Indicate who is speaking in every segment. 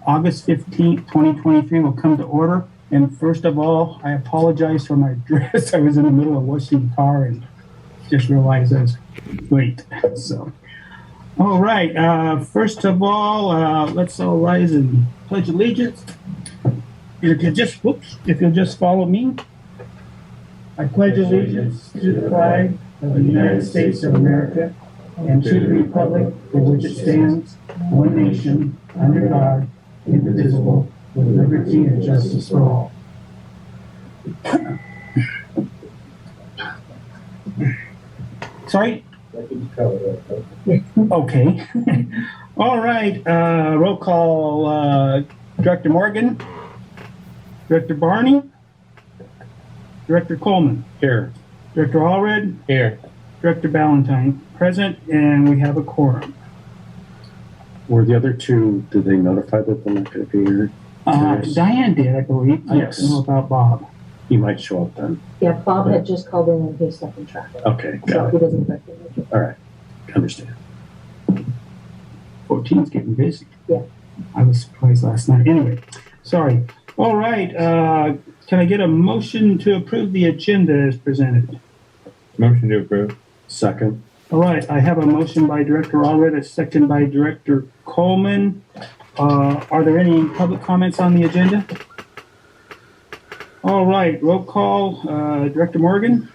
Speaker 1: August 15th, 2023 will come to order. And first of all, I apologize for my dress. I was in the middle of washing the car and just realized I was late. So, all right. First of all, let's all rise and pledge allegiance. If you'll just follow me. I pledge allegiance to the flag of the United States of America and to the republic for which it stands, one nation, under God, indivisible, with liberty and justice for all. Sorry? Okay. All right. Roll call. Director Morgan, Director Barney, Director Coleman.
Speaker 2: Here.
Speaker 1: Director Allred.
Speaker 2: Here.
Speaker 1: Director Ballantyne. Present, and we have a quorum.
Speaker 2: Were the other two, did they notify that they're not going to be here?
Speaker 1: Diane did, I believe.
Speaker 2: Yes.
Speaker 1: I don't know about Bob.
Speaker 2: He might show up then.
Speaker 3: Yeah, Bob had just called in and he's stuck in traffic.
Speaker 2: Okay,
Speaker 3: So
Speaker 2: got
Speaker 3: he
Speaker 2: it.
Speaker 3: doesn't affect it.
Speaker 2: All right. Understand.
Speaker 1: 14's getting busy.
Speaker 3: Yeah.
Speaker 1: I was surprised last night. Anyway, sorry. All right. Can I get a motion to approve the agenda as presented?
Speaker 4: Motion to approve.
Speaker 2: Second.
Speaker 1: All right. I have a motion by Director Allred, a second by Director Coleman. Are there any public comments on the agenda? All right. Roll call. Director Morgan.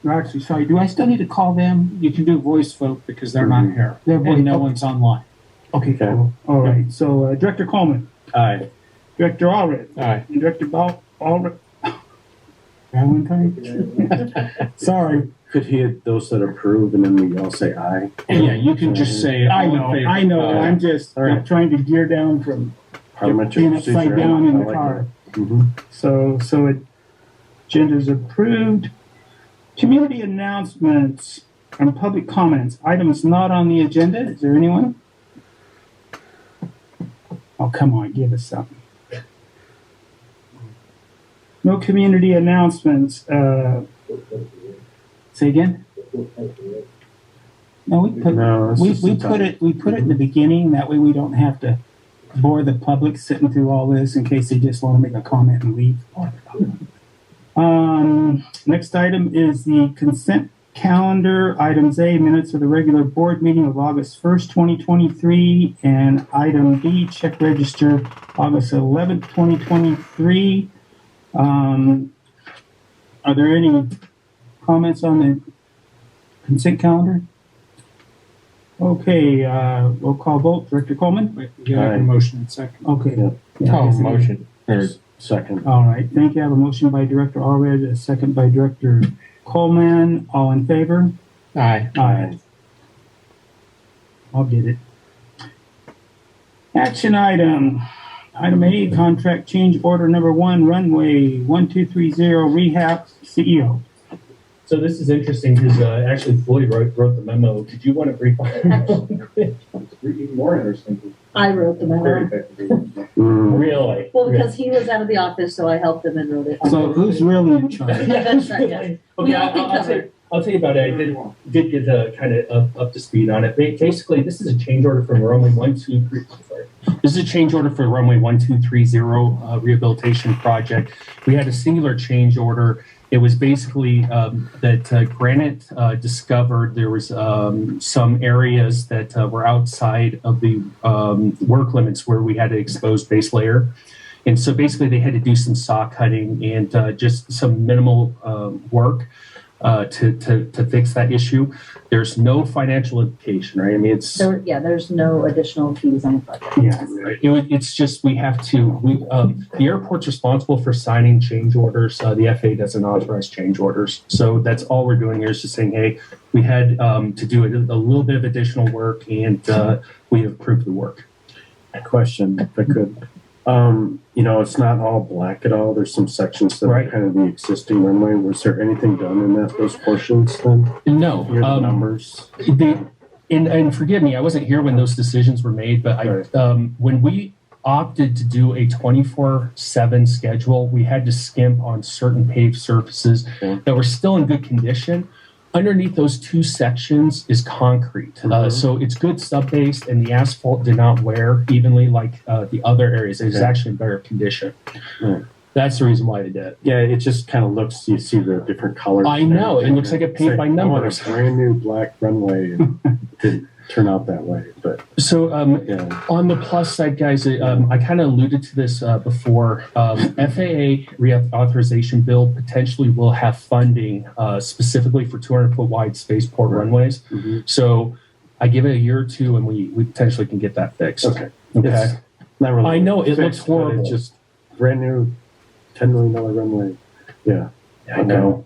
Speaker 1: Or actually, sorry. Do I still need to call them?
Speaker 5: You can do voice vote because they're not here.
Speaker 1: They're
Speaker 5: And no
Speaker 1: voice-
Speaker 5: one's online.
Speaker 1: Okay,
Speaker 2: Okay.
Speaker 1: cool. All right. So Director Coleman,
Speaker 2: Aye.
Speaker 1: Director Allred,
Speaker 4: Aye.
Speaker 1: and Director Allred. Valentine. Sorry.
Speaker 2: Could he have those that approve and then we all say aye?
Speaker 5: Yeah, you can just say.
Speaker 1: I
Speaker 5: all in
Speaker 1: know.
Speaker 5: favor.
Speaker 1: I know. I'm just
Speaker 2: All right.
Speaker 1: trying to gear down from
Speaker 2: Parliamentary
Speaker 1: being upside
Speaker 2: procedure.
Speaker 1: down in
Speaker 2: I
Speaker 1: the
Speaker 2: like
Speaker 1: car.
Speaker 2: it. Mhm.
Speaker 1: So agenda's approved. Community announcements and public comments. Items not on the agenda. Is there anyone? Oh, come on, give us something. No community announcements. Say again? No, we put
Speaker 2: No, it's just
Speaker 1: we
Speaker 2: a
Speaker 1: put
Speaker 2: time.
Speaker 1: it in the beginning. That way we don't have to bore the public sitting through all this in case they just want to make a comment and leave. Next item is the consent calendar. Items A, minutes of the regular board meeting of August 1st, 2023, and item B, check register August 11th, 2023. Are there any comments on the consent calendar? Okay, roll call vote. Director Coleman?
Speaker 5: Wait, you have
Speaker 2: Aye.
Speaker 5: a motion and second.
Speaker 1: Okay.
Speaker 2: Yeah.
Speaker 1: Yeah, I
Speaker 4: Oh,
Speaker 1: guess it-
Speaker 4: motion. Or
Speaker 2: Second.
Speaker 1: All right, thank you. I have a motion by Director Allred, a second by Director Coleman. All in favor?
Speaker 4: aye.
Speaker 1: Aye. I'll get it. Action item. Item A, contract change order number 1, runway 1230 rehab CEO.
Speaker 6: So this is interesting because actually Floyd wrote the memo. Did you want to brief on it?
Speaker 7: Even more interesting.
Speaker 3: I wrote the
Speaker 7: Very
Speaker 3: memo.
Speaker 7: effective.
Speaker 6: Really?
Speaker 3: Well, because he was out of the office, so I helped him and wrote it.
Speaker 1: So who's really in charge?
Speaker 3: That's right, yeah.
Speaker 6: Okay,
Speaker 3: We all think of
Speaker 6: I'll tell you about it. I did get kind of up to speed on it. Basically, this is a change order from runway 123. Sorry.
Speaker 5: This is a change order for runway 1230 rehabilitation project. We had a singular change order. It was basically that Granite discovered there was some areas that were outside of the work limits where we had to expose base layer. And so basically they had to do some saw cutting and just some minimal work to fix that issue. There's no financial implication, right? I mean, it's
Speaker 3: There's no additional fees on the project.
Speaker 1: Yeah.
Speaker 5: it's just we have to. The airport's responsible for signing change orders. The FAA doesn't authorize change orders, so that's all we're doing here is just saying, hey, we had to do a little bit of additional work, and we have approved the work.
Speaker 2: Question, if I could. It's not all black at all. There's some sections that
Speaker 5: Right.
Speaker 2: are kind of the existing runway. Was there anything done in those portions then?
Speaker 5: No,
Speaker 2: Here are the numbers.
Speaker 5: and forgive me, I wasn't here when those decisions were made, but when we opted to do a 24/7 schedule, we had to skimp on certain paved surfaces
Speaker 2: Okay.
Speaker 5: that were still in good condition. Underneath those two sections is concrete. So it's good sub-based, and the asphalt did not wear evenly like the other areas. It is actually in better condition.
Speaker 2: Mm.
Speaker 5: That's the reason why they did it.
Speaker 2: Yeah, it just kind of looks, you see the different colors.
Speaker 5: I know, it looks like a paint by
Speaker 2: I want
Speaker 5: numbers.
Speaker 2: a brand new black runway, and it didn't turn out that way, but
Speaker 5: So
Speaker 2: yeah.
Speaker 5: on the plus side, guys, I kind of alluded to this before. FAA reauthorization bill potentially will have funding specifically for 200-foot wide spaceport runways.
Speaker 2: Mhm.
Speaker 5: So I give it a year or two, and we potentially can get that fixed.
Speaker 2: Okay.
Speaker 5: Okay.
Speaker 2: It's not really
Speaker 5: I know, it looks
Speaker 2: fixed, but
Speaker 5: horrible.
Speaker 2: It's just brand new $10 million runway. Yeah.
Speaker 5: I know.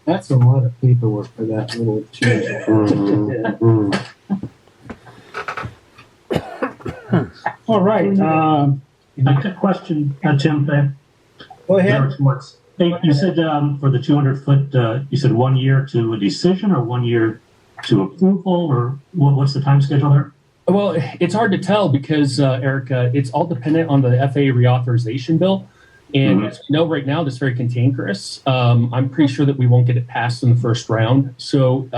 Speaker 1: That's a lot of paperwork for that little change.
Speaker 2: Mhm.
Speaker 1: All right,
Speaker 8: I got a question, Tim.
Speaker 1: go ahead.
Speaker 8: George Schwartz. Hey, you said for the 200-foot, you said 1 year to a decision or 1 year to approval, or what's the time schedule there?
Speaker 5: Well, it's hard to tell because, Erica, it's all dependent on the FAA reauthorization bill. And as we know right now, that's very cantankerous. I'm pretty sure that we won't get it passed in the first round. So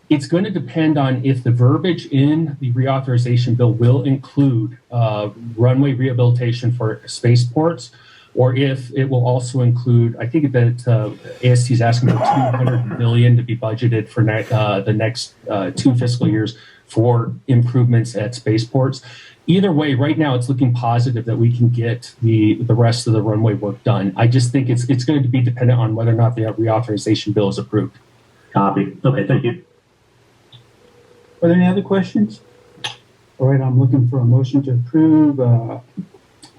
Speaker 5: it's going to depend on if the verbiage in the reauthorization bill will include runway rehabilitation for spaceports, or if it will also include, I think that AST is asking for $200 million to be budgeted for the next 2 fiscal years for improvements at spaceports. Either way, right now it's looking positive that we can get the rest of the runway work done. I just think it's going to be dependent on whether or not the reauthorization bill is approved.
Speaker 8: Copy. Okay, thank you.
Speaker 1: Are there any other questions? All right, I'm looking for a motion to approve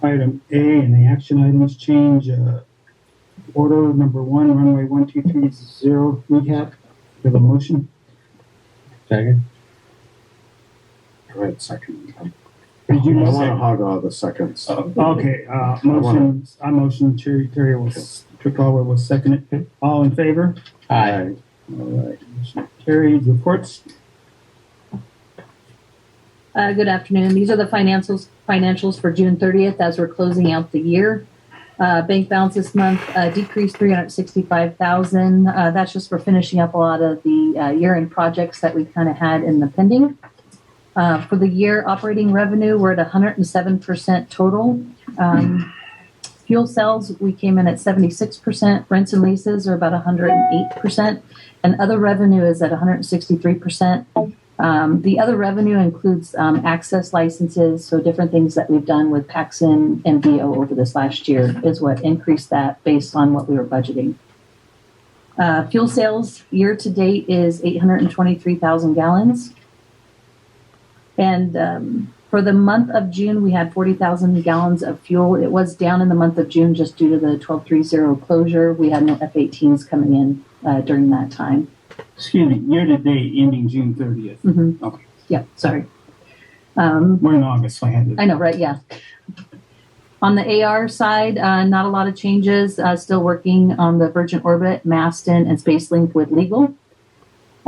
Speaker 1: item A and the action items change order number 1, runway 1230 recap. We have a motion.
Speaker 4: Second.
Speaker 2: Go ahead, second.
Speaker 1: Did you
Speaker 2: I want to
Speaker 1: second?
Speaker 2: hog all the seconds.
Speaker 1: Okay, I motion Terry was, Trickover was seconded. All in favor?
Speaker 4: Aye.
Speaker 1: All right, motion carried. Reports.
Speaker 3: Good afternoon. These are the financials for June 30th as we're closing out the year. Bank balance this month decreased $365,000. That's just for finishing up a lot of the year-end projects that we kind of had in the pending. For the year, operating revenue, we're at 107% total. Fuel cells, we came in at 76%. Rents and leases are about 108%. And other revenue is at 163%. The other revenue includes access licenses, so different things that we've done with Paxson and VO over this last year is what increased that based on what we were budgeting. Fuel sales year to date is 823,000 gallons. And for the month of June, we had 40,000 gallons of fuel. It was down in the month of June just due to the 1230 closure. We had no F-18s coming in during that time.
Speaker 1: Excuse me, year to date ending June 30th.
Speaker 3: Mm-hmm.
Speaker 1: Okay.
Speaker 3: Yeah, sorry.
Speaker 1: We're in August, so I had to.
Speaker 3: I know, right? Yeah. On the AR side, not a lot of changes. Still working on the Virgin Orbit, Maston, and SpaceLink with legal.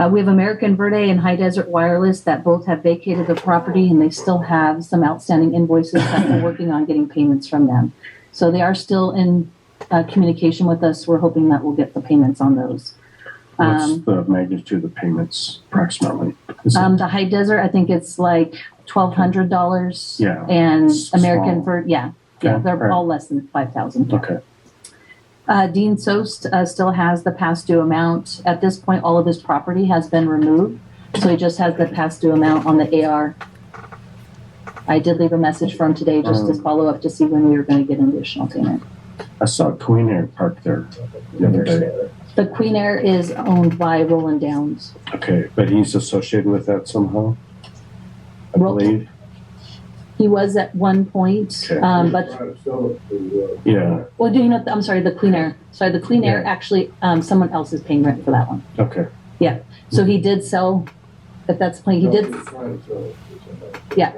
Speaker 3: We have American Verde and High Desert Wireless that both have vacated the property, and they still have some outstanding invoices that we're working on getting payments from them. So they are still in communication with us. We're hoping that we'll get the payments on those.
Speaker 2: What's the magnitude of the payments approximately? Is it-
Speaker 3: The High Desert, I think it's like $1,200.
Speaker 2: Yeah.
Speaker 3: And
Speaker 2: It's
Speaker 3: American
Speaker 2: small.
Speaker 3: Verde, yeah,
Speaker 2: Okay,
Speaker 3: they're
Speaker 2: all right.
Speaker 3: all less than 5,000.
Speaker 2: Okay.
Speaker 3: Dean Sost still has the past due amount. At this point, all of his property has been removed, so he just has the past due amount on the AR. I did leave a message for him today just to follow up to see when we were going to get an additional payment.
Speaker 2: I saw Queen Air parked there the other day.
Speaker 3: The Queen Air is owned by Roland Downs.
Speaker 2: Okay, but he's associated with that somehow, I
Speaker 3: Ro-
Speaker 2: believe.
Speaker 3: He was at one point,
Speaker 2: Okay.
Speaker 3: but
Speaker 2: Yeah,
Speaker 3: well, do you know? I'm sorry, the Queen Air. Sorry, the Queen Air.
Speaker 2: Yeah.
Speaker 3: Actually, someone else is paying rent for that one.
Speaker 2: okay.
Speaker 3: Yeah. So he did sell. If that's the plane, he did. Yeah.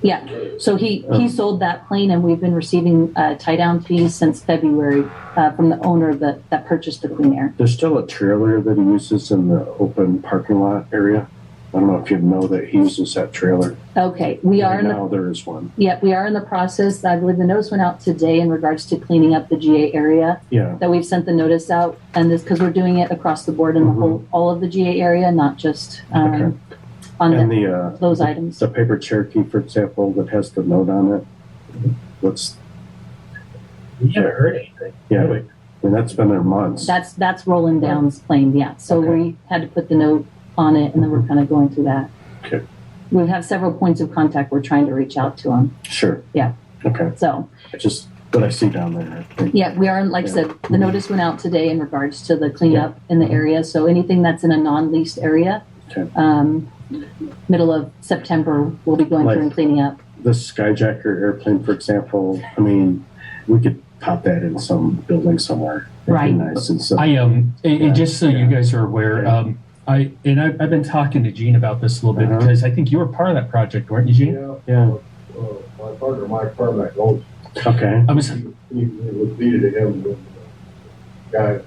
Speaker 3: Yeah. So he sold that plane, and we've been receiving tie down fees since February from the owner that purchased the Queen Air.
Speaker 2: There's still a trailer that he uses in the open parking lot area. I don't know if you know that he uses that trailer.
Speaker 3: Okay, we are
Speaker 2: Right
Speaker 3: in the
Speaker 2: now there is one.
Speaker 3: yeah, we are in the process. I believe the notice went out today in regards to cleaning up the GA area.
Speaker 2: Yeah.
Speaker 3: That we've sent the notice out, and this because we're doing it across the board in the whole all of the GA area, not just
Speaker 2: Okay.
Speaker 3: on
Speaker 2: And
Speaker 3: those items.
Speaker 2: the paper Cherokee, for example, that has the note on it. What's
Speaker 6: We haven't heard anything.
Speaker 2: yeah?
Speaker 6: Really.
Speaker 2: I mean, that's been there months.
Speaker 3: That's Roland Down's claim, yeah. So
Speaker 2: Okay.
Speaker 3: we had to put the note on it, and then we're kind of going through that.
Speaker 2: Okay.
Speaker 3: We have several points of contact. We're trying to reach out to them.
Speaker 2: Sure.
Speaker 3: Yeah.
Speaker 2: Okay.
Speaker 3: So
Speaker 2: Just what I see down there. I think.
Speaker 3: yeah, we are, like I said, the notice went out today in regards to the cleanup in the area. So anything that's in a non-leased area,
Speaker 2: Okay.
Speaker 3: middle of September, we'll be going through and cleaning up.
Speaker 2: The Skyjacker airplane, for example. I mean, we could pop that in some building somewhere. That'd be
Speaker 3: Right.
Speaker 2: Nice. And so,
Speaker 5: And just so you
Speaker 2: Yeah.
Speaker 5: guys are aware, I've been talking to Gene about this a little bit
Speaker 2: Uh-huh.
Speaker 5: because I think you were part of that project, weren't you, Gene?
Speaker 2: yeah.
Speaker 7: My partner, Mike Carmack, knows,
Speaker 2: Okay.
Speaker 5: I was.
Speaker 7: he was needed to him when the guy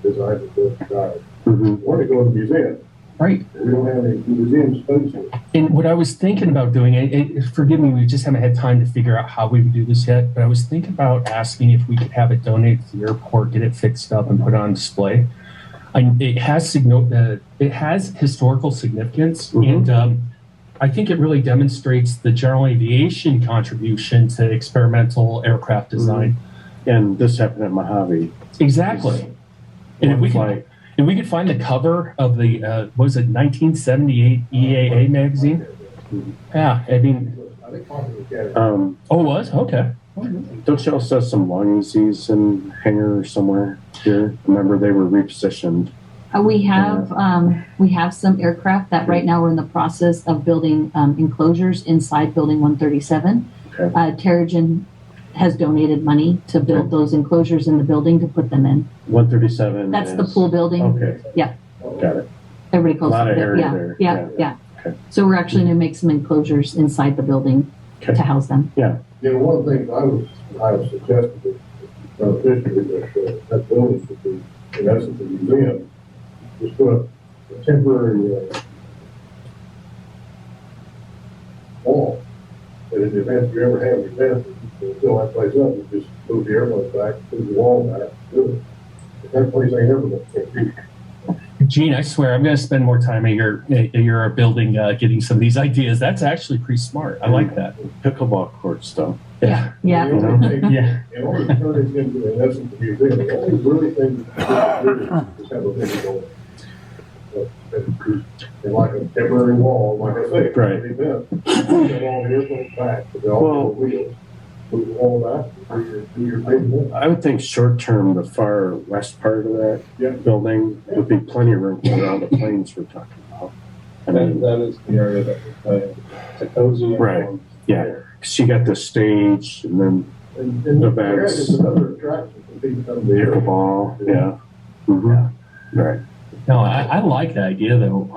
Speaker 7: designed to build the guy.
Speaker 2: Mm-hmm.
Speaker 7: Wanted to go to the museum.
Speaker 5: Right.
Speaker 7: We don't have any museum space.
Speaker 5: And what I was thinking about doing, forgive me, we just haven't had time to figure out how we would do this yet, but I was thinking about asking if we could have it donated to the airport, get it fixed up and put on display. It has historical significance,
Speaker 2: Mhm.
Speaker 5: and I think it really demonstrates the general aviation contribution to experimental aircraft design.
Speaker 2: And this happened at Mojave.
Speaker 5: Exactly. And if we could,
Speaker 2: Flight.
Speaker 5: if we could find the cover of the, what was it, 1978 EAA magazine? Yeah, I mean,
Speaker 7: I think Congress was
Speaker 5: oh, it was? Okay.
Speaker 2: Don't you also have some long easies in hangar somewhere here? Remember they were repositioned.
Speaker 3: We have some aircraft that right now we're in the process of building enclosures inside Building 137.
Speaker 2: Okay.
Speaker 3: Terrigen has donated money to build those enclosures in the building to put them in.
Speaker 2: 137.
Speaker 3: That's the
Speaker 2: is-
Speaker 3: pool building.
Speaker 2: Okay.
Speaker 3: Yeah.
Speaker 2: Got it.
Speaker 3: Everybody calls
Speaker 2: A lot
Speaker 3: it
Speaker 2: of area
Speaker 3: yeah,
Speaker 2: there.
Speaker 3: Yeah,
Speaker 2: Yeah.
Speaker 3: yeah.
Speaker 2: Okay.
Speaker 3: So we're actually going to make some enclosures inside the building
Speaker 2: Okay.
Speaker 3: to house them.
Speaker 7: You know, one of the things I was suggested to officially that building should be, in essence, a museum. Just put a temporary wall. But in the event you ever have an event, you fill that place up, you just move the airplane back, move the wall back, do it. But that place ain't ever going to be.
Speaker 5: Gene, I swear I'm going to spend more time at your building getting some of these ideas. That's actually pretty smart. I like that.
Speaker 2: Pickleball courts, though.
Speaker 3: Yeah. Yeah.
Speaker 7: The only thing-
Speaker 5: Yeah.
Speaker 7: In order to turn this into, in essence, a museum, the only really thing you can do is have a video. And like a temporary wall, like I say.
Speaker 2: Right.
Speaker 7: an event, put all the airplanes back, with all the wheels, move the wall back, do your thing.
Speaker 2: I would think short term, the far west part of that
Speaker 7: Yeah.
Speaker 2: building would be plenty of room for all the planes we're talking about. I mean,
Speaker 4: That is the area that we're planning to cozy.
Speaker 2: Right. yeah, 'cause you got the stage and then
Speaker 7: And
Speaker 2: Events.
Speaker 7: it's another attraction for people to come to the area.
Speaker 2: pickleball. Yeah. Mhm. Right.
Speaker 5: No, I like the idea though.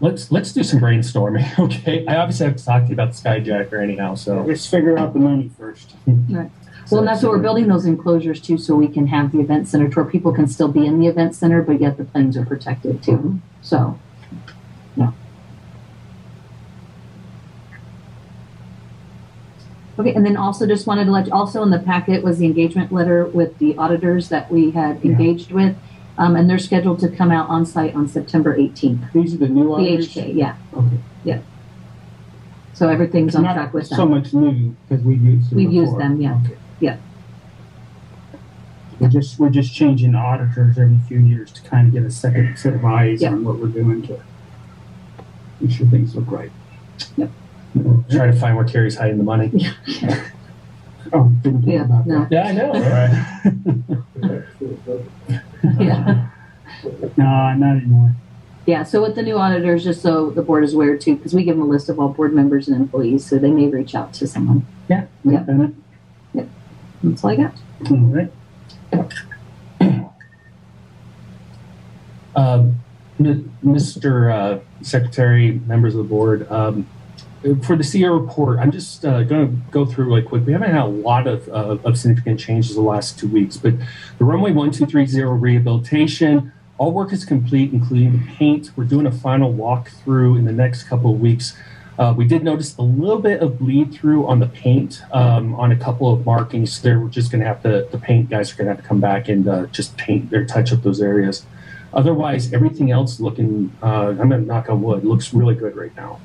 Speaker 5: Let's do some brainstorming, okay? I obviously have to talk to you about the Skyjacker anyhow, so.
Speaker 1: Let's figure out the money first.
Speaker 3: Right. Well, and that's what we're building those enclosures too, so we can have the event center to where people can still be in the event center, but yet the planes are protected too. So, yeah. Okay, and then also just wanted to let you, also in the packet was the engagement letter with the auditors that we had engaged with. And they're scheduled to come out on site on September 18th.
Speaker 1: These are the new
Speaker 3: The
Speaker 1: auditors?
Speaker 3: HK, yeah.
Speaker 1: Okay.
Speaker 3: Yeah. So everything's on track with
Speaker 1: So
Speaker 3: them.
Speaker 1: much new, because we've used them
Speaker 3: We've used
Speaker 1: before.
Speaker 3: them, yeah.
Speaker 1: Okay.
Speaker 3: Yeah.
Speaker 1: We're just changing auditors every few years to kind of get a second set of eyes
Speaker 3: Yeah.
Speaker 1: on what we're doing to make sure things look right.
Speaker 3: Yep.
Speaker 5: Try to find where Carrie's hiding the money.
Speaker 1: Oh, didn't think
Speaker 3: Yeah,
Speaker 1: about
Speaker 3: no.
Speaker 1: that.
Speaker 5: Yeah, I know, right?
Speaker 3: Yeah.
Speaker 1: No, not anymore.
Speaker 3: Yeah, so with the new auditors, just so the board is aware too, because we give them a list of all board members and employees, so they may reach out to someone.
Speaker 1: Yeah.
Speaker 3: Yep.
Speaker 1: Bennett.
Speaker 3: That's all I got.
Speaker 1: All right.
Speaker 5: Mr. Secretary, members of the board, for the CEO report, I'm just going to go through really quick. We haven't had a lot of significant changes the last 2 weeks, but the runway 1230 rehabilitation, all work is complete, including the paint. We're doing a final walkthrough in the next couple of weeks. We did notice a little bit of bleed through on the paint on a couple of markings. They're just going to have to, the paint guys are going to have to come back and just paint or touch up those areas. Otherwise, everything else looking, I'm going to knock on wood, looks really good right now.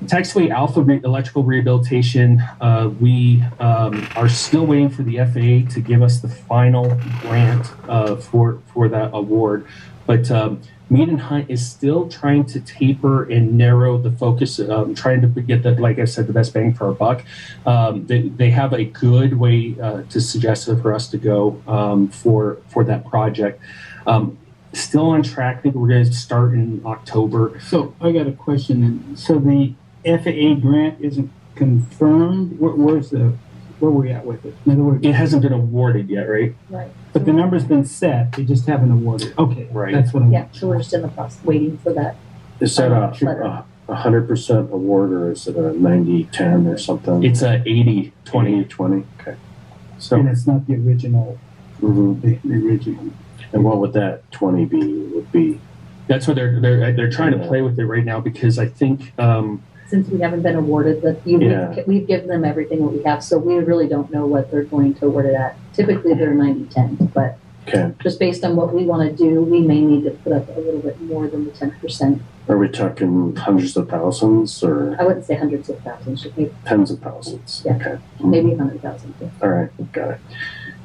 Speaker 5: Taxiway Alpha electrical rehabilitation, we are still waiting for the FAA to give us the final grant for that award. But Mead and Hunt is still trying to taper and narrow the focus, trying to get that, like I said, the best bang for our buck. They have a good way to suggest it for us to go for that project. Still on track. I think we're going to start in October.
Speaker 1: So I got a question. And so the FAA grant isn't confirmed. Where are we at with it? In other words,
Speaker 5: It hasn't been awarded yet, right?
Speaker 3: Right.
Speaker 1: but the number's been set. They just haven't awarded. Okay,
Speaker 5: Right.
Speaker 1: That's what I
Speaker 3: Yeah,
Speaker 1: want.
Speaker 3: so we're just in the process, waiting for that.
Speaker 2: Is that a 100% award, or is it a 90-10 or something?
Speaker 5: It's a 80-20.
Speaker 2: 20. Okay.
Speaker 1: And
Speaker 5: So
Speaker 1: it's not the original.
Speaker 2: Mm-hmm.
Speaker 1: The original.
Speaker 2: And what would that 20 be? Would be
Speaker 5: that's what they're trying to play with it right now, because I think
Speaker 3: Since we haven't been awarded, we've given them everything that we have, so we really don't know what they're going to award it at. Typically, they're 90-10, but
Speaker 2: okay.
Speaker 3: just based on what we want to do, we may need to put up a little bit more than the 10%.
Speaker 2: Are we talking hundreds of thousands or
Speaker 3: I wouldn't say hundreds of thousands, should be
Speaker 2: tens of thousands?
Speaker 3: Yeah.
Speaker 2: Okay.
Speaker 3: maybe 100,000. Yeah.
Speaker 2: All right. Got it.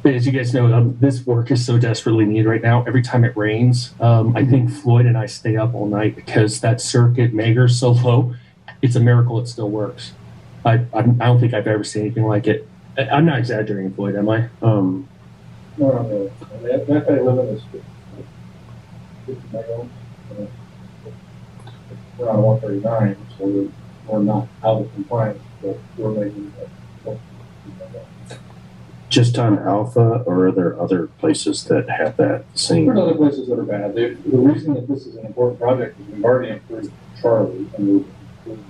Speaker 5: But as you guys know, this work is so desperately needed right now. Every time it rains, I think Floyd and I stay up all night because that circuit maker is so low. It's a miracle it still works. I don't think I've ever seen anything like it. I'm not exaggerating, Floyd, am I?
Speaker 7: No, that kind of limit is 50 megaohms. We're on 139, so we're not out of compliance, but we're making that.
Speaker 2: Just on Alpha, or are there other places that have that same?
Speaker 7: There's other places that are bad. The reason that this is an important project is we've already improved Charlie, and we've improved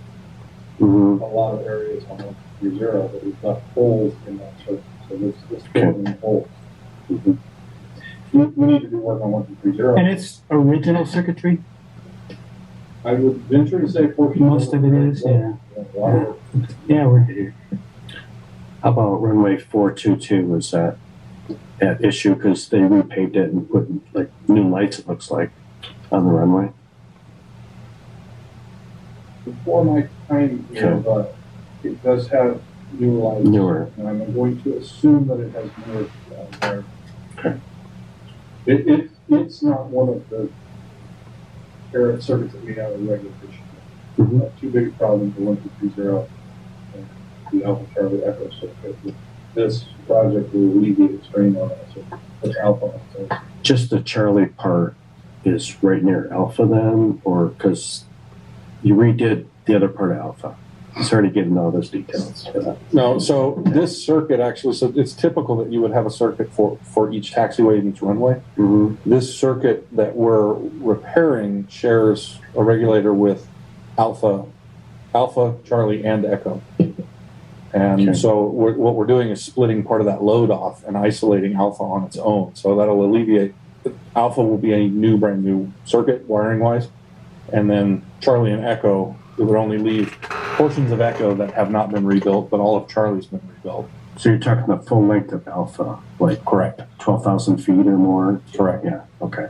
Speaker 2: Mm-hmm.
Speaker 7: a lot of areas on 130, but we've got holes in that circuit. So this building holes.
Speaker 2: Mm-hmm.
Speaker 7: We need to do work on 130.
Speaker 1: And it's original circuitry.
Speaker 7: I would venture to say 14.
Speaker 1: Most of it is, yeah.
Speaker 7: A lot of it.
Speaker 1: Yeah, we're here.
Speaker 2: How about runway 422? Was that at issue because they repaved it and put like new lights? It looks like on the runway.
Speaker 7: Before my time here, but it does have new lights.
Speaker 2: Newer.
Speaker 7: And I'm going to assume that it has newer there.
Speaker 2: Okay.
Speaker 7: It's not one of the error circuits that we have in regulation.
Speaker 2: Mm-hmm.
Speaker 7: Two big problems are 1230 and the Alpha Charlie Echo circuit. This project will alleviate strain on that circuit. That's Alpha. So
Speaker 2: Just the Charlie part is right near Alpha then, or because you redid the other part of Alpha. Sorry to get into all those details.
Speaker 9: No, so this circuit actually, so it's typical that you would have a circuit for each taxiway and each runway.
Speaker 2: Mm-hmm.
Speaker 9: This circuit that we're repairing shares a regulator with Alpha, Charlie, and Echo. And
Speaker 2: Okay.
Speaker 9: so what we're doing is splitting part of that load off and isolating Alpha on its own. So that'll alleviate, Alpha will be a brand new circuit wiring-wise. And then Charlie and Echo, it would only leave portions of Echo that have not been rebuilt, but all of Charlie's been rebuilt.
Speaker 2: So you're talking the full length of Alpha, like
Speaker 9: Correct.
Speaker 2: 12,000 feet or more?
Speaker 9: Correct.
Speaker 2: Yeah. Okay.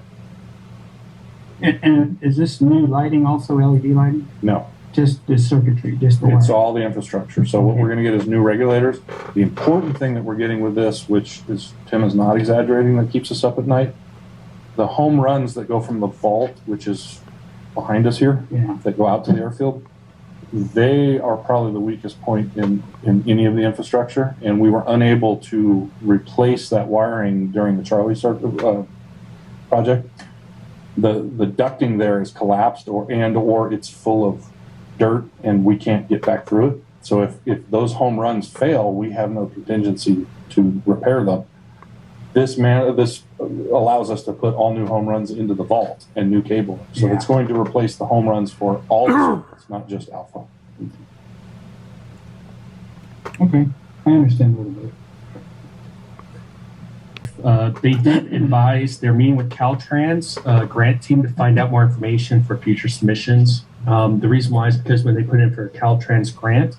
Speaker 1: And is this new lighting also LED lighting?
Speaker 9: No,
Speaker 1: Just the circuitry, just the
Speaker 9: it's
Speaker 1: wire?
Speaker 9: all the infrastructure. So what we're going to get is new regulators. The important thing that we're getting with this, which is Tim is not exaggerating, that keeps us up at night, the home runs that go from the vault, which is behind us here,
Speaker 1: Yeah.
Speaker 9: that go out to the airfield, they are probably the weakest point in any of the infrastructure, and we were unable to replace that wiring during the Charlie project. The ducting there is collapsed or it's full of dirt and we can't get back through it. So if those home runs fail, we have no contingency to repair them. This allows us to put all new home runs into the vault and new cabling. So
Speaker 1: Yeah.
Speaker 9: it's going to replace the home runs for all the circuits, not just Alpha.
Speaker 1: Okay, I understand a little bit.
Speaker 5: They did advise they're meeting with Caltrans grant team to find out more information for future submissions. The reason why is because when they put in for a Caltrans grant,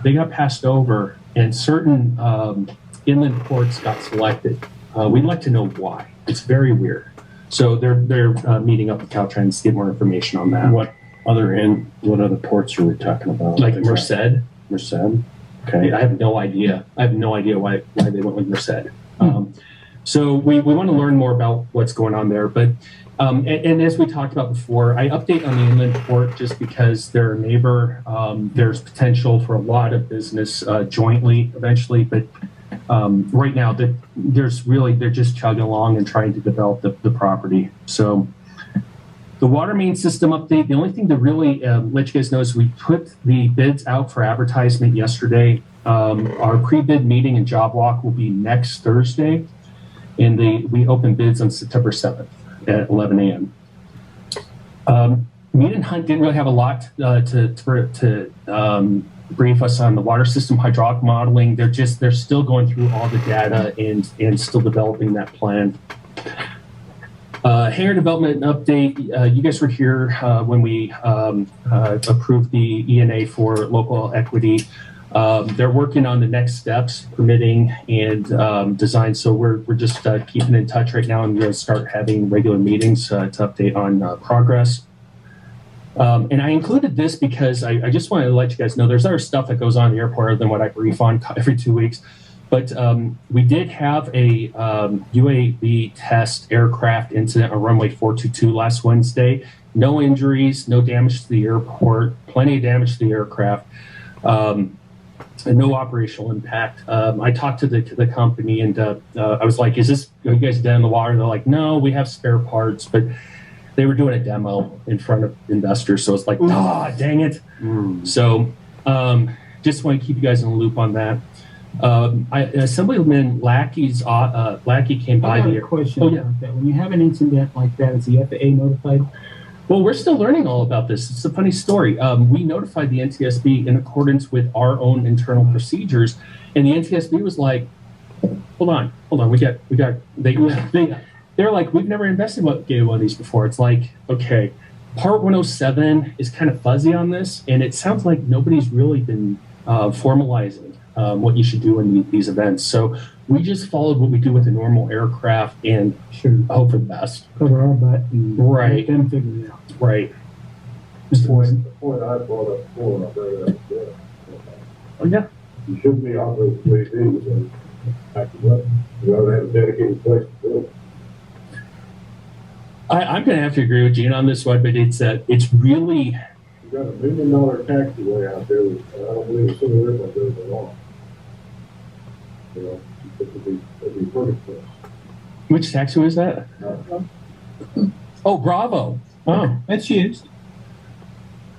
Speaker 5: they got passed over, and certain inland ports got selected. We'd like to know why. It's very weird. So they're meeting up with Caltrans to get more information on that.
Speaker 2: What other ports are we talking about?
Speaker 5: Like Merced?
Speaker 2: Merced? Okay.
Speaker 5: I have no idea. I have no idea why they went with Merced. So we want to learn more about what's going on there. But and as we talked about before, I update on the inland port just because they're a neighbor. There's potential for a lot of business jointly eventually, but right now they're just chugging along and trying to develop the property. So the water main system update, the only thing to really let you guys know is we put the bids out for advertisement yesterday. Our pre-bid meeting and job walk will be next Thursday, and we open bids on September 7th at 11 a.m. Mead and Hunt didn't really have a lot to brief us on the water system hydraulic modeling. They're still going through all the data and still developing that plan. Hangar development update. You guys were here when we approved the ENA for local equity. They're working on the next steps, permitting and design. So we're just keeping in touch right now, and we're going to start having regular meetings to update on progress. And I included this because I just wanted to let you guys know there's other stuff that goes on in the airport other than what I brief on every 2 weeks. But we did have a UAV test aircraft incident on runway 422 last Wednesday. No injuries, no damage to the airport, plenty of damage to the aircraft, and no operational impact. I talked to the company, and I was like, are you guys dead in the water? They're like, no, we have spare parts, but they were doing a demo in front of investors. So it's like, dang it. So just want to keep you guys in the loop on that. Assemblyman Lackey came by
Speaker 1: I got
Speaker 5: the
Speaker 1: a question
Speaker 5: Oh, yeah.
Speaker 1: about that. When you have an incident like that, is the FAA notified?
Speaker 5: Well, we're still learning all about this. It's a funny story. We notified the NTSB in accordance with our own internal procedures, and the NTSB was like, hold on. They're like, we've never investigated one of these before. It's like, okay, Part 107 is kind of fuzzy on this, and it sounds like nobody's really been formalizing what you should do in these events. So we just followed what we do with a normal aircraft and hope for the best.
Speaker 1: Cover our butt and
Speaker 5: Right.
Speaker 1: let them figure it out.
Speaker 5: Right.
Speaker 7: The point I brought up before, and I'll bring it up again.
Speaker 5: Oh, yeah.
Speaker 7: You shouldn't be operating UAVs and acting up. You ought to have a dedicated place to do it.
Speaker 5: I'm going to have to agree with Gene on this one, but it's really,
Speaker 7: You got $1 million taxiway out there, and I don't believe a single airplane goes along. You know, it'd be perfect for us.
Speaker 5: which taxi is that? Oh, Bravo.
Speaker 1: Oh, that's used.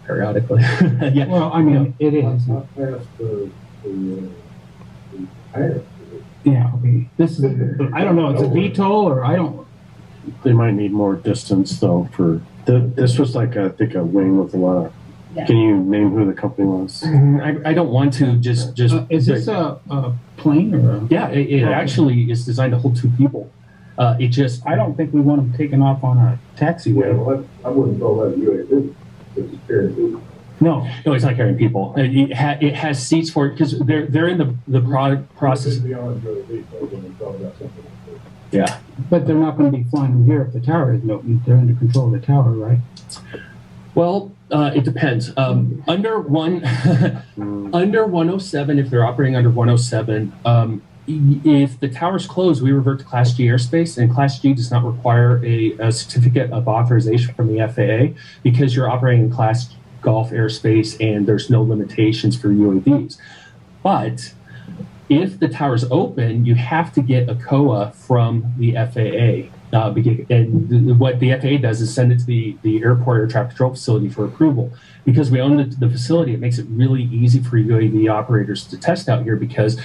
Speaker 5: Periodically. Yeah.
Speaker 1: Well, I mean, it is.
Speaker 7: Not past the hangar.
Speaker 1: Yeah, okay. This is, I don't know, it's a VTOL or I don't,
Speaker 2: They might need more distance though this was like, I think, a wing with a lot of, can you name who the company was?
Speaker 5: I don't want to just.
Speaker 1: is this a plane or a?
Speaker 5: Yeah, it actually is designed to hold 2 people. It just.
Speaker 1: I don't think we want them taking off on a taxiway.
Speaker 7: Well, I wouldn't call that a UAV. It's a carrying people.
Speaker 1: No,
Speaker 5: No, it's not carrying people. It has seats for it because they're in the process.
Speaker 7: Beyond UAV, so when we talk about something like this.
Speaker 5: Yeah.
Speaker 1: but they're not going to be flying here if the tower isn't open. They're under control of the tower, right?
Speaker 5: Well, it depends. Under 107, if they're operating under 107, if the tower's closed, we revert to Class G airspace, and Class G does not require a certificate of authorization from the FAA because you're operating in Class Golf airspace and there's no limitations for UAVs. But if the tower's open, you have to get a COA from the FAA. And what the FAA does is send it to the airport air traffic control facility for approval. Because we own the facility, it makes it really easy for UAV operators to test out here because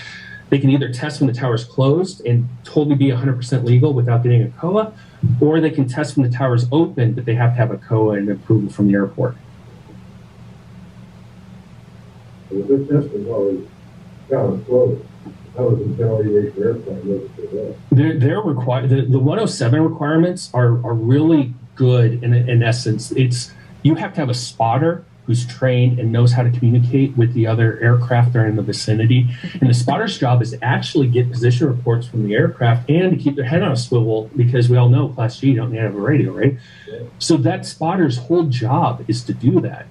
Speaker 5: they can either test when the tower's closed and totally be 100% legal without getting a COA, or they can test when the tower's open, but they have to have a COA and approval from the airport.
Speaker 7: If they're testing while the tower's closed, How does retaliation airplane look for that?
Speaker 5: They're required. The 107 requirements are really good in essence. It's you have to have a spotter who's trained and knows how to communicate with the other aircraft that are in the vicinity. And the spotter's job is to actually get position reports from the aircraft and to keep their head on a swivel, because we all know Class G, you don't need to have a radio, right?
Speaker 7: Yeah.
Speaker 5: So that spotter's whole job is to do that.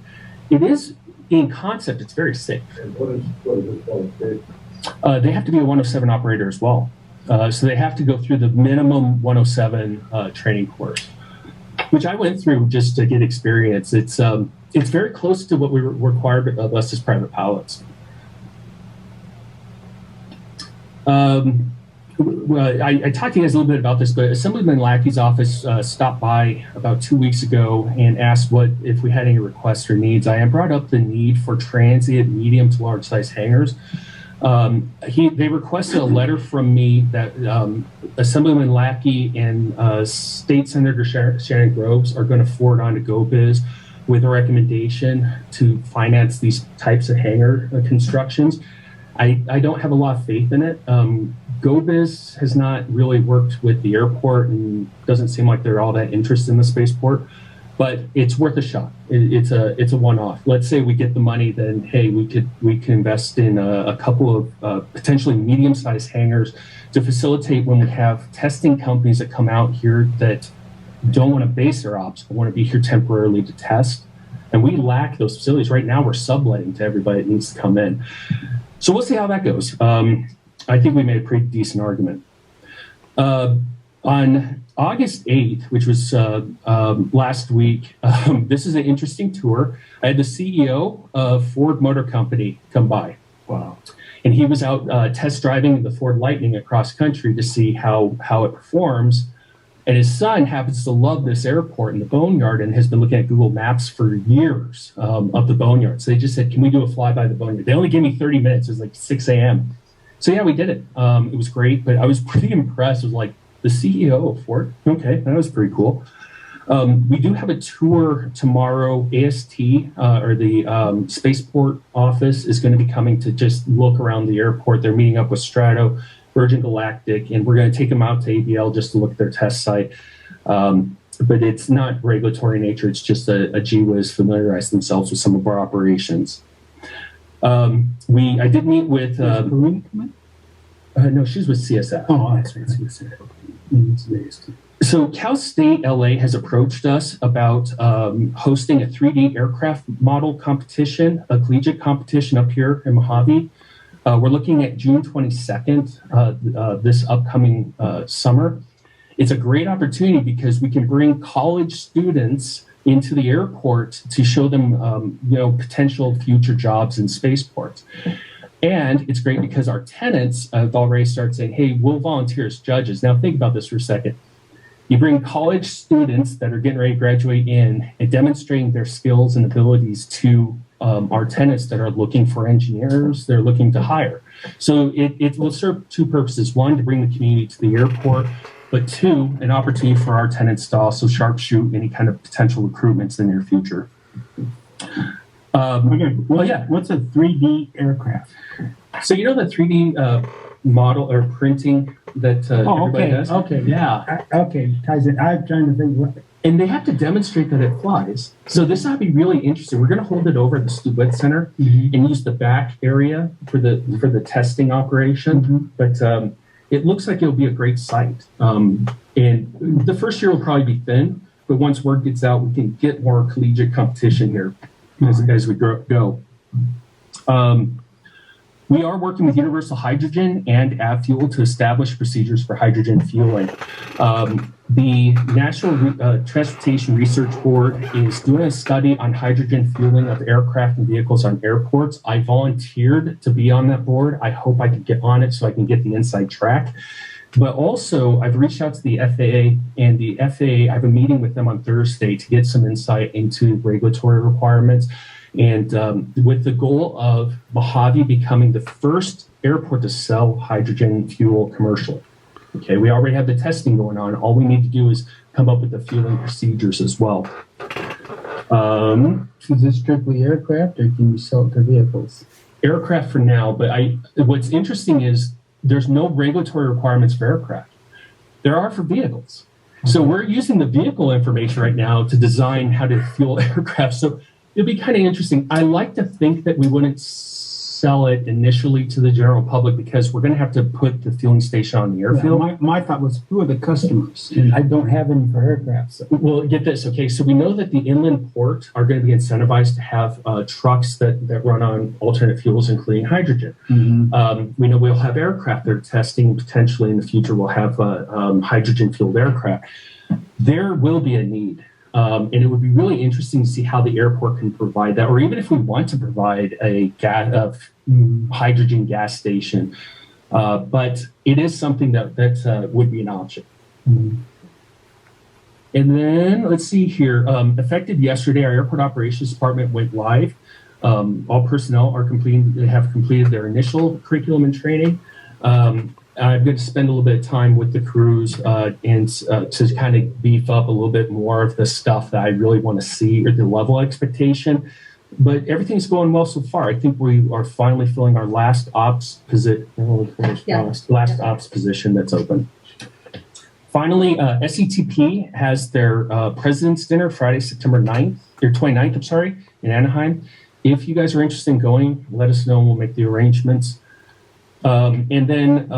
Speaker 5: It is, in concept, it's very safe.
Speaker 7: And what is this qualification?
Speaker 5: They have to be a 107 operator as well. So they have to go through the minimum 107 training course, which I went through just to get experience. It's very close to what we require of us as private pilots. Well, I talked to you guys a little bit about this, but Assemblyman Lackey's office stopped by about 2 weeks ago and asked if we had any requests or needs. I brought up the need for transient medium to large size hangars. They requested a letter from me that Assemblyman Lackey and State Senator Shannon Groves are going to forward on to GoBiz with a recommendation to finance these types of hangar constructions. I don't have a lot of faith in it. GoBiz has not really worked with the airport and doesn't seem like they're all that interested in the spaceport, but it's worth a shot. It's a one-off. Let's say we get the money, then hey, we can invest in a couple of potentially medium-sized hangars to facilitate when we have testing companies that come out here that don't want to base their ops, but want to be here temporarily to test. And we lack those facilities. Right now, we're subletting to everybody that needs to come in. So we'll see how that goes. I think we made a pretty decent argument. On August 8th, which was last week, this is an interesting tour. I had the CEO of Ford Motor Company come by.
Speaker 2: Wow.
Speaker 5: And he was out test driving the Ford Lightning across country to see how it performs. And his son happens to love this airport and the boneyard and has been looking at Google Maps for years of the boneyard. So they just said, can we do a fly by the boneyard? They only gave me 30 minutes. It was like 6 a.m. So yeah, we did it. It was great, but I was pretty impressed. It was like the CEO of Ford. Okay, that was pretty cool. We do have a tour tomorrow. AST, or the Spaceport office, is going to be coming to just look around the airport. They're meeting up with Strato, Virgin Galactic, and we're going to take them out to ABL just to look at their test site. But it's not regulatory in nature. It's just a gee whiz, familiarize themselves with some of our operations. I did meet with...
Speaker 1: Karina come
Speaker 5: no, she's with CSF.
Speaker 1: Oh, that's right. CSF.
Speaker 5: So Cal State LA has approached us about hosting a 3D aircraft model competition, a collegiate competition up here in Mojave. We're looking at June 22nd, this upcoming summer. It's a great opportunity because we can bring college students into the airport to show them, potential future jobs in spaceports. And it's great because our tenants have already started saying, hey, we'll volunteer as judges. Now think about this for a second. You bring college students that are getting ready to graduate in and demonstrating their skills and abilities to our tenants that are looking for engineers, they're looking to hire. So it will serve two purposes. One, to bring the community to the airport, but two, an opportunity for our tenants to also sharpshoot any kind of potential recruitments in the near future.
Speaker 1: What's a 3D aircraft?
Speaker 5: So you know the 3D model or printing that everybody does?
Speaker 1: Okay, yeah. Ties in. I'm trying to think what.
Speaker 5: And they have to demonstrate that it flies. So this ought to be really interesting. We're going to hold it over at the Stewart Center and use the back area for the testing operation. But it looks like it'll be a great site. And the first year will probably be thin, but once word gets out, we can get more collegiate competition here as we go. We are working with Universal Hydrogen and AvFuel to establish procedures for hydrogen fueling. The National Transportation Research Board is doing a study on hydrogen fueling of aircraft and vehicles on airports. I volunteered to be on that board. I hope I can get on it so I can get the inside track. But also, I've reached out to the FAA, and the FAA, I have a meeting with them on Thursday to get some insight into regulatory requirements. And with the goal of Mojave becoming the first airport to sell hydrogen fuel commercially. Okay, we already have the testing going on. All we need to do is come up with the fueling procedures as well.
Speaker 1: Is this strictly aircraft, or can you sell it to vehicles?
Speaker 5: aircraft for now, but what's interesting is there's no regulatory requirements for aircraft. There are for vehicles. So we're using the vehicle information right now to design how to fuel aircraft. So it'll be kind of interesting. I like to think that we wouldn't sell it initially to the general public because we're going to have to put the fueling station on the airfield.
Speaker 1: My thought was, who are the customers? And I don't have any for aircraft. So.
Speaker 5: Well, get this. Okay, so we know that the inland port are going to be incentivized to have trucks that run on alternate fuels, including hydrogen.
Speaker 1: Mm-hmm.
Speaker 5: We know we'll have aircraft they're testing. Potentially in the future, we'll have hydrogen-fueled aircraft. There will be a need. And it would be really interesting to see how the airport can provide that, or even if we want to provide a hydrogen gas station. But it is something that would be an option.
Speaker 1: Mm-hmm.
Speaker 5: And then let's see here. Effective yesterday, our airport operations department went live. All personnel have completed their initial curriculum and training. I'm going to spend a little bit of time with the crews and to kind of beef up a little bit more of the stuff that I really want to see or the level of expectation. But everything's going well so far. I think we are finally filling our last ops position. Last ops position that's open. Finally, SETP has their President's Dinner Friday, September 29th, I'm sorry, in Anaheim. If you guys are interested in going, let us know and we'll make the arrangements. And then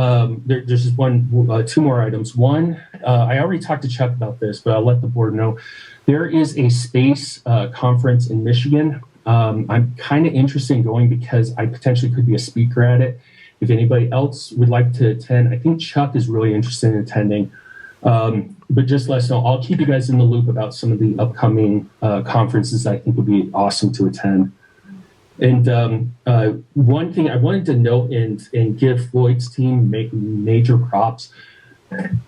Speaker 5: there's just two more items. One, I already talked to Chuck about this, but I'll let the board know. There is a space conference in Michigan. I'm kind of interested in going because I potentially could be a speaker at it. If anybody else would like to attend, I think Chuck is really interested in attending. But just let us know. I'll keep you guys in the loop about some of the upcoming conferences I think would be awesome to attend. And one thing I wanted to note and give Floyd's team major props.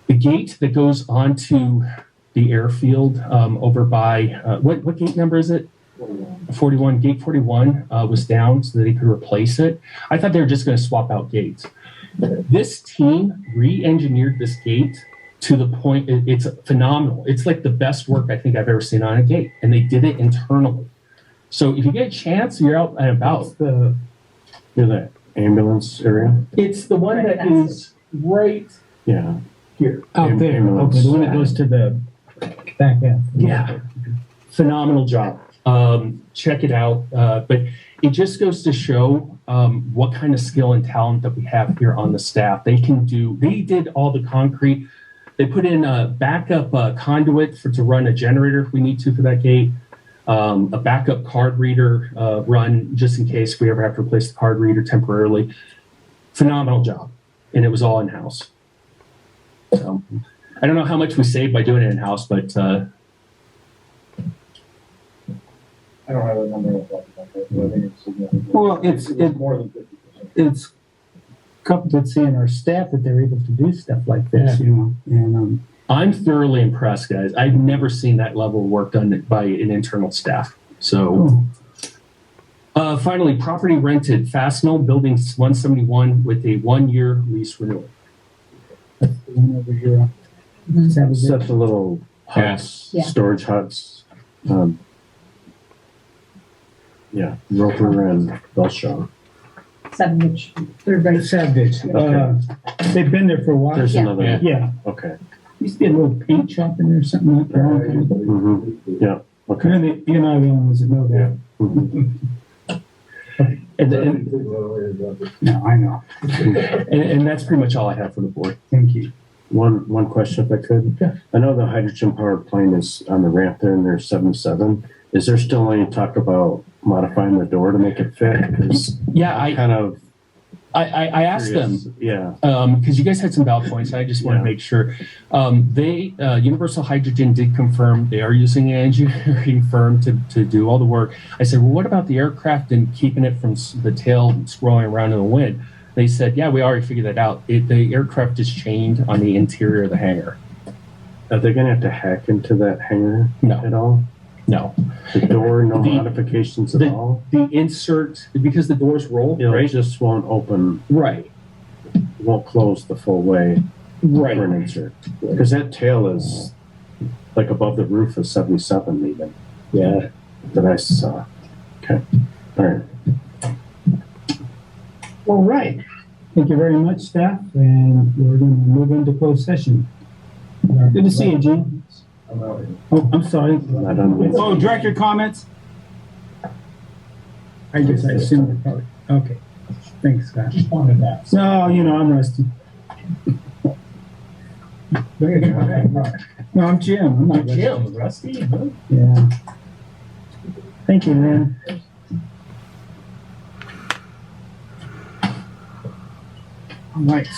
Speaker 5: The gate that goes onto the airfield over by, what gate number is it? 41. Gate 41 was down so that he could replace it. I thought they were just going to swap out gates. This team re-engineered this gate to the point, it's phenomenal. It's like the best work I think I've ever seen on a gate. And they did it internally. So if you get a chance, you're out and about.
Speaker 2: Near the ambulance area?
Speaker 5: It's the one that is right here.
Speaker 1: Out there.
Speaker 2: Ambulance.
Speaker 1: Okay, the one that goes to the back end.
Speaker 5: Yeah. Phenomenal job. Check it out. But it just goes to show what kind of skill and talent that we have here on the staff. They did all the concrete. They put in a backup conduit to run a generator if we need to for that gate. A backup card reader run just in case we ever have to replace the card reader temporarily. Phenomenal job. And it was all in-house. So I don't know how much we saved by doing it in-house, but
Speaker 4: I don't have a number of that, but I think it's significant.
Speaker 1: Well, it's
Speaker 4: more than 50%.
Speaker 1: it's competency in our staff that they're able to do stuff like this, you know. And
Speaker 5: I'm thoroughly impressed, guys. I've never seen that level of work done by an internal staff. So, finally, property rented, Fastenal, Building 171 with a 1-year lease renewal.
Speaker 1: that's the one over here.
Speaker 2: Set the little huts,
Speaker 3: Yeah.
Speaker 2: storage huts. Roper and Belshaw.
Speaker 3: Savage, third grade.
Speaker 1: Savage.
Speaker 2: Okay.
Speaker 1: They've been there for a while.
Speaker 2: There's
Speaker 3: Yeah.
Speaker 2: another.
Speaker 1: Yeah.
Speaker 2: Okay.
Speaker 1: Used to be a little paint shop in there or something like that.
Speaker 2: Mhm. Yeah. Okay.
Speaker 1: You're not the only ones that know that.
Speaker 2: Mhm.
Speaker 1: No, I know.
Speaker 5: And that's pretty much all I have for the board.
Speaker 1: Thank you.
Speaker 2: One question, if I could.
Speaker 5: Yeah.
Speaker 2: I know the hydrogen-powered plane is on the ramp there, and there's 77. Is there still any talk about modifying the door to make it fit? Because
Speaker 5: Yeah,
Speaker 2: I kind of
Speaker 5: I asked them.
Speaker 2: curious. Yeah.
Speaker 5: Because you guys had some valid points. I just want to
Speaker 2: Yeah.
Speaker 5: make sure. Universal Hydrogen did confirm they are using an engineering firm to do all the work. I said, well, what about the aircraft and keeping it from the tail swirling around in the wind? They said, yeah, we already figured that out. The aircraft is chained on the interior of the hangar.
Speaker 2: Are they going to have to hack into that hangar
Speaker 5: No.
Speaker 2: at all?
Speaker 5: No.
Speaker 2: The door, no
Speaker 5: The-
Speaker 2: modifications at all?
Speaker 5: The insert, because the doors roll,
Speaker 2: It
Speaker 5: right?
Speaker 2: just won't open,
Speaker 5: Right.
Speaker 2: won't close the full way
Speaker 5: Right.
Speaker 2: for an insert. Because that tail is like above the roof of 77 even.
Speaker 5: Yeah.
Speaker 2: That I saw. Okay. All right.
Speaker 1: All right. Thank you very much, staff, and we're going to move into closed session. Good to see you, Gene.
Speaker 4: I'm out here.
Speaker 1: Oh, I'm sorry.
Speaker 2: Not on
Speaker 1: Oh, director comments? I guess I assumed it probably. Okay. Thanks, Scott.
Speaker 4: Just wanted that.
Speaker 1: No, you know, I'm rusty. No, I'm Jim. I'm not rusty.
Speaker 6: Jim, Rusty, huh?
Speaker 1: Yeah. Thank you, Lynn. All right.